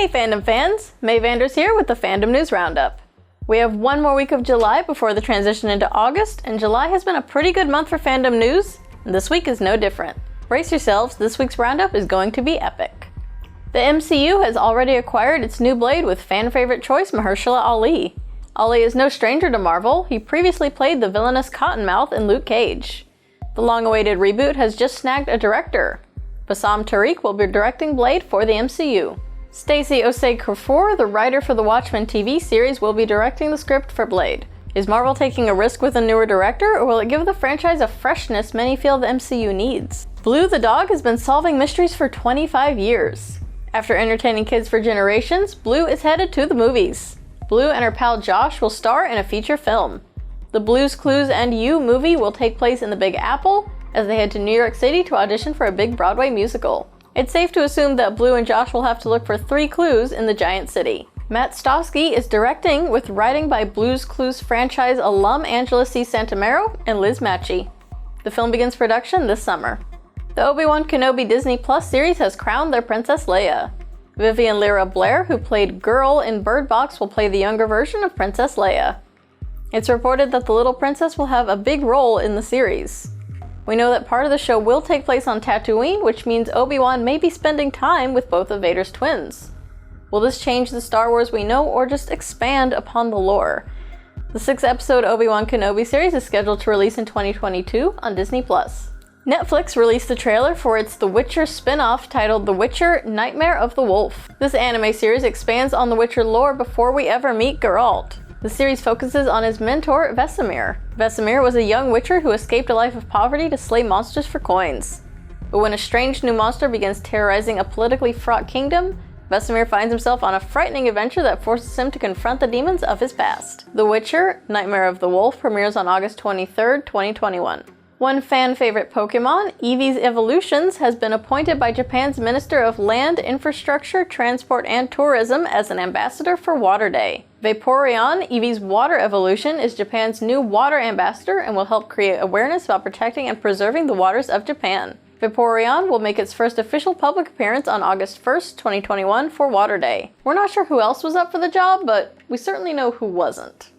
Hey Fandom fans, May Vanders here with the Fandom News Roundup. We have one more week of July before the transition into August, and July has been a pretty good month for fandom news, and this week is no different. Brace yourselves, this week's roundup is going to be epic. The MCU has already acquired its new Blade with fan favorite choice Mahershala Ali. Ali is no stranger to Marvel. He previously played the villainous Cottonmouth in Luke Cage. The long-awaited reboot has just snagged a director. Bassam Tariq will be directing Blade for the MCU. Stacey Osei-Kuffour, the writer for the Watchmen TV series, will be directing the script for Blade. Is Marvel taking a risk with a newer director, or will it give the franchise a freshness many feel the MCU needs? Blue the dog has been solving mysteries for 25 years. After entertaining kids for generations, Blue is headed to the movies. Blue and her pal Josh will star in a feature film. The Blue's Clues and You movie will take place in the Big Apple as they head to New York City to audition for a big Broadway musical. It's safe to assume that Blue and Josh will have to look for 3 clues in the giant city. Matt Stosky is directing with writing by Blue's Clues franchise alum Angela C. Santamero and Liz Macchi. The film begins production this summer. The Obi-Wan Kenobi Disney Plus series has crowned their Princess Leia. Vivien Lyra Blair, who played Girl in Bird Box, will play the younger version of Princess Leia. It's reported that the little princess will have a big role in the series. We know that part of the show will take place on Tatooine, which means Obi-Wan may be spending time with both of Vader's twins. Will this change the Star Wars we know, or just expand upon the lore? The 6-episode Obi-Wan Kenobi series is scheduled to release in 2022 on Disney+. Netflix released the trailer for its The Witcher spin-off titled The Witcher: Nightmare of the Wolf. This anime series expands on The Witcher lore before we ever meet Geralt. The series focuses on his mentor, Vesemir. Vesemir was a young witcher who escaped a life of poverty to slay monsters for coins. But when a strange new monster begins terrorizing a politically fraught kingdom, Vesemir finds himself on a frightening adventure that forces him to confront the demons of his past. The Witcher: Nightmare of the Wolf premieres on August 23, 2021. One fan favorite Pokemon, Eevee's Evolutions, has been appointed by Japan's Minister of Land, Infrastructure, Transport, and Tourism as an ambassador for Water Day. Vaporeon, Eevee's water evolution, is Japan's new water ambassador and will help create awareness about protecting and preserving the waters of Japan. Vaporeon will make its first official public appearance on August 1st, 2021 for Water Day. We're not sure who else was up for the job, but we certainly know who wasn't.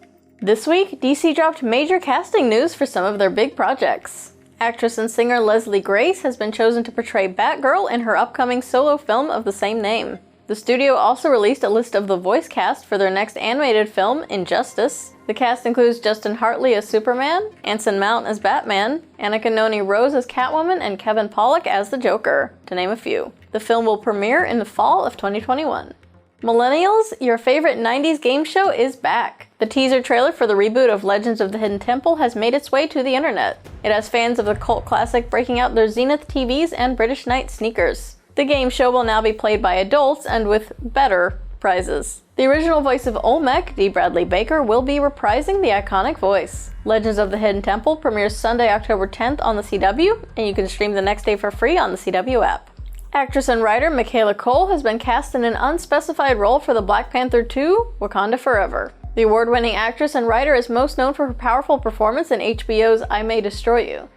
This week, DC dropped major casting news for some of their big projects. Actress and singer Leslie Grace has been chosen to portray Batgirl in her upcoming solo film of the same name. The studio also released a list of the voice cast for their next animated film, Injustice. The cast includes Justin Hartley as Superman, Anson Mount as Batman, Anika Noni Rose as Catwoman, and Kevin Pollak as the Joker, to name a few. The film will premiere in the fall of 2021. Millennials, your favorite 90s game show is back. The teaser trailer for the reboot of Legends of the Hidden Temple has made its way to the internet. It has fans of the cult classic breaking out their Zenith TVs and British Knight sneakers. The game show will now be played by adults and with better prizes. The original voice of Olmec, D. Bradley Baker, will be reprising the iconic voice. Legends of the Hidden Temple premieres Sunday, October 10th on the CW, and you can stream the next day for free on the CW app. Actress and writer Michaela has been cast in an unspecified role for the Black Panther 2, Wakanda Forever. The award-winning actress and writer is most known for her powerful performance in HBO's I May Destroy You.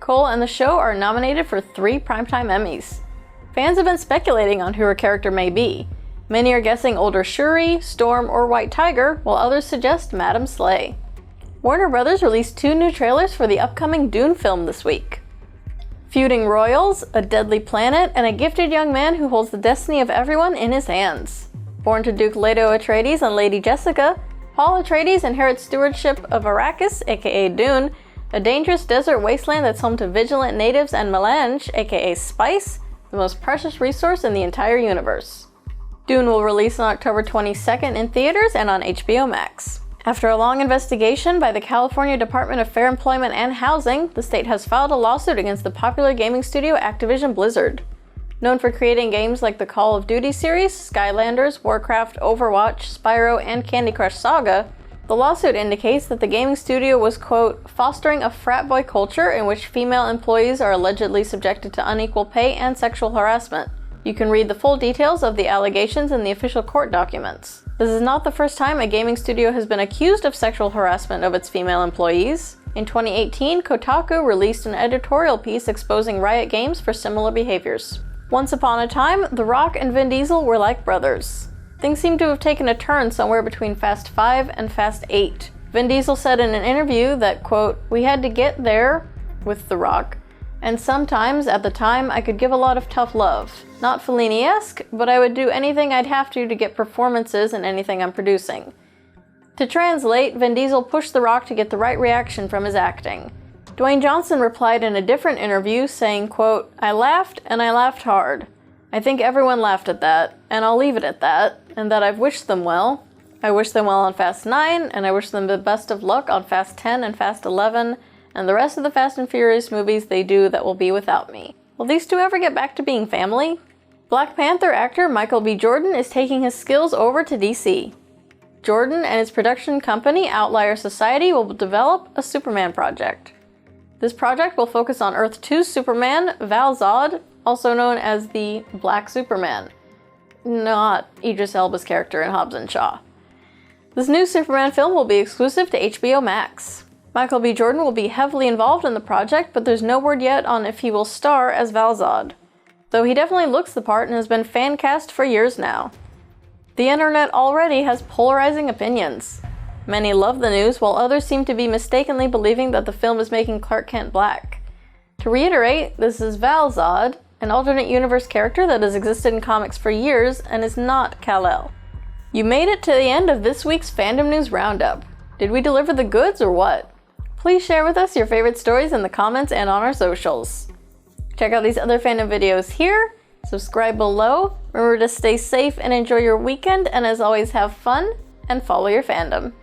Cole and the show are nominated for 3 Primetime Emmys. Fans have been speculating on who her character may be. Many are guessing older Shuri, Storm, or White Tiger, while others suggest Madam Slay. Warner Brothers released 2 new trailers for the upcoming Dune film this week. Feuding royals, a deadly planet, and a gifted young man who holds the destiny of everyone in his hands. Born to Duke Leto Atreides and Lady Jessica, Paul Atreides inherits stewardship of Arrakis, aka Dune, a dangerous desert wasteland that's home to vigilant natives, and melange, aka Spice, the most precious resource in the entire universe. Dune will release on October 22nd in theaters and on HBO Max. After a long investigation by the California Department of Fair Employment and Housing, the state has filed a lawsuit against the popular gaming studio Activision Blizzard. Known for creating games like the Call of Duty series, Skylanders, Warcraft, Overwatch, Spyro, and Candy Crush Saga, the lawsuit indicates that the gaming studio was, quote, fostering a frat boy culture in which female employees are allegedly subjected to unequal pay and sexual harassment. You can read the full details of the allegations in the official court documents. This is not the first time a gaming studio has been accused of sexual harassment of its female employees. In 2018, Kotaku released an editorial piece exposing Riot Games for similar behaviors. Once upon a time, The Rock and Vin Diesel were like brothers. Things seem to have taken a turn somewhere between Fast 5 and Fast 8. Vin Diesel said in an interview that, quote, "We had to get there with The Rock, and sometimes, at the time, I could give a lot of tough love. Not Fellini-esque, but I would do anything I'd have to get performances in anything I'm producing." To translate, Vin Diesel pushed The Rock to get the right reaction from his acting. Dwayne Johnson replied in a different interview saying, quote, "I laughed, and I laughed hard. I think everyone laughed at that, and I'll leave it at that, and that I've wished them well. I wish them well on Fast 9, and I wish them the best of luck on Fast 10 and Fast 11, and the rest of the Fast and Furious movies they do that will be without me. Will these two ever get back to being family?" Black Panther actor Michael B. Jordan is taking his skills over to DC. Jordan and his production company Outlier Society will develop a Superman project. This project will focus on Earth 2's Superman, Val-Zod, also known as the Black Superman, not Idris Elba's character in Hobbs and Shaw. This new Superman film will be exclusive to HBO Max. Michael B. Jordan will be heavily involved in the project, but there's no word yet on if he will star as Val-Zod, though he definitely looks the part and has been fan cast for years now. The internet already has polarizing opinions. Many love the news, while others seem to be mistakenly believing that the film is making Clark Kent black. To reiterate, this is Val-Zod, an alternate universe character that has existed in comics for years and is not Kal-El. You made it to the end of this week's Fandom News Roundup. Did we deliver the goods or what? Please share with us your favorite stories in the comments and on our socials. Check out these other fandom videos here, subscribe below, remember to stay safe and enjoy your weekend, and as always have fun and follow your fandom.